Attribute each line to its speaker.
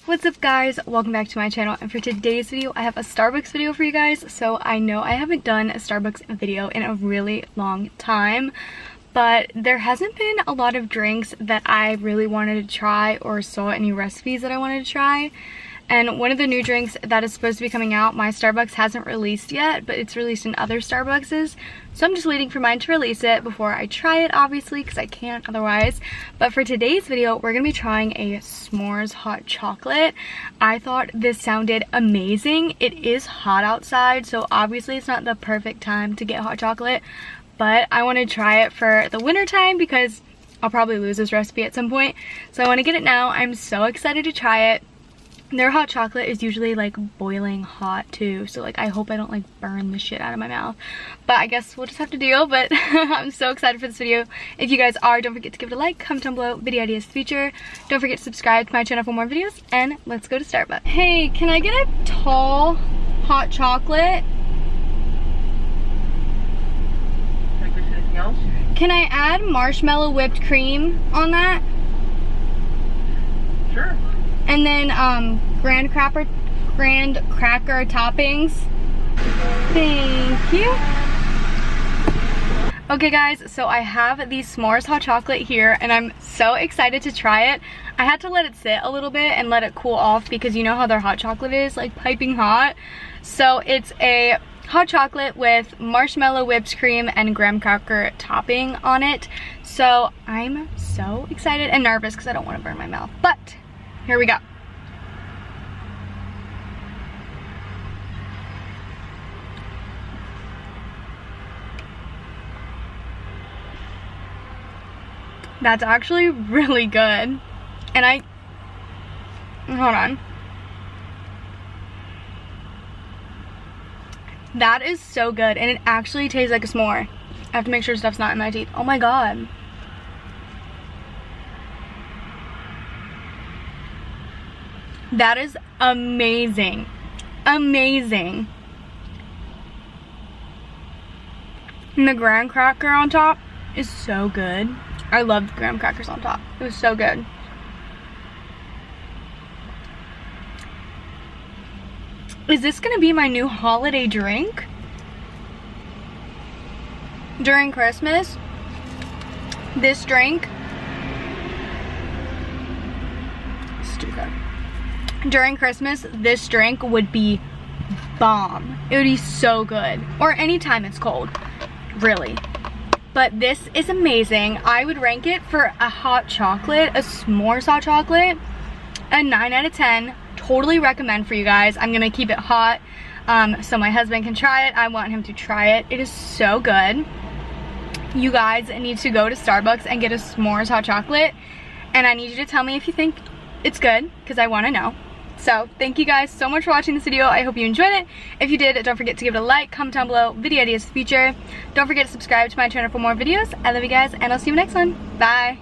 Speaker 1: What's up guys, welcome back to my channel, and for today's video I have a Starbucks video for you guys. So I know I haven't done a Starbucks video in a really long time, but there hasn't been a lot of drinks that I really wanted to try or saw any recipes that I wanted to try. And one of the new drinks that is supposed to be coming out, my Starbucks hasn't released yet, but it's released in other Starbuckses. So I'm just waiting for mine to release it before I try it, obviously, because I can't otherwise. But for today's video, we're going to be trying a s'mores hot chocolate. I thought this sounded amazing. It is hot outside, so obviously it's not the perfect time to get hot chocolate. But I want to try it for the winter time because I'll probably lose this recipe at some point. So I want to get it now. I'm so excited to try it. Their hot chocolate is usually like boiling hot too, so like I hope I don't like burn the shit out of my mouth, but I guess we'll just have to deal. But I'm so excited for this video. If you guys are, don't forget to give it a like, comment down below video ideas for the future, don't forget to subscribe to my channel for more videos, and let's go to Starbucks. Hey, can I get a tall hot chocolate?
Speaker 2: Anything else?
Speaker 1: Can I add marshmallow whipped cream on that?
Speaker 2: Sure.
Speaker 1: And then graham cracker toppings. Thank you. Okay guys, so I have the s'mores hot chocolate here and I'm so excited to try it. I had to let it sit a little bit and let it cool off because you know how their hot chocolate is, like piping hot. So it's a hot chocolate with marshmallow whipped cream and graham cracker topping on it. So I'm so excited and nervous because I don't want to burn my mouth, but here we go. That's actually really good. And hold on. That is so good and it actually tastes like a s'more. I have to make sure stuff's not in my teeth. Oh my god. That is amazing. Amazing. And the graham cracker on top is so good. I love the graham crackers on top. It was so good. Is this gonna be my new holiday drink? During Christmas, this drink, stupid. During Christmas, this drink would be bomb. It would be so good. Or anytime it's cold, really. But this is amazing. I would rank it for a hot chocolate, a s'mores hot chocolate, a 9 out of 10. Totally recommend for you guys. I'm gonna keep it hot so my husband can try it. I want him to try it. It is so good. You guys need to go to Starbucks and get a s'mores hot chocolate. And I need you to tell me if you think it's good, because I want to know. So thank you guys so much for watching this video. I hope you enjoyed it. If you did, don't forget to give it a like, comment down below video ideas for the future. Don't forget to subscribe to my channel for more videos. I love you guys and I'll see you next one. Bye.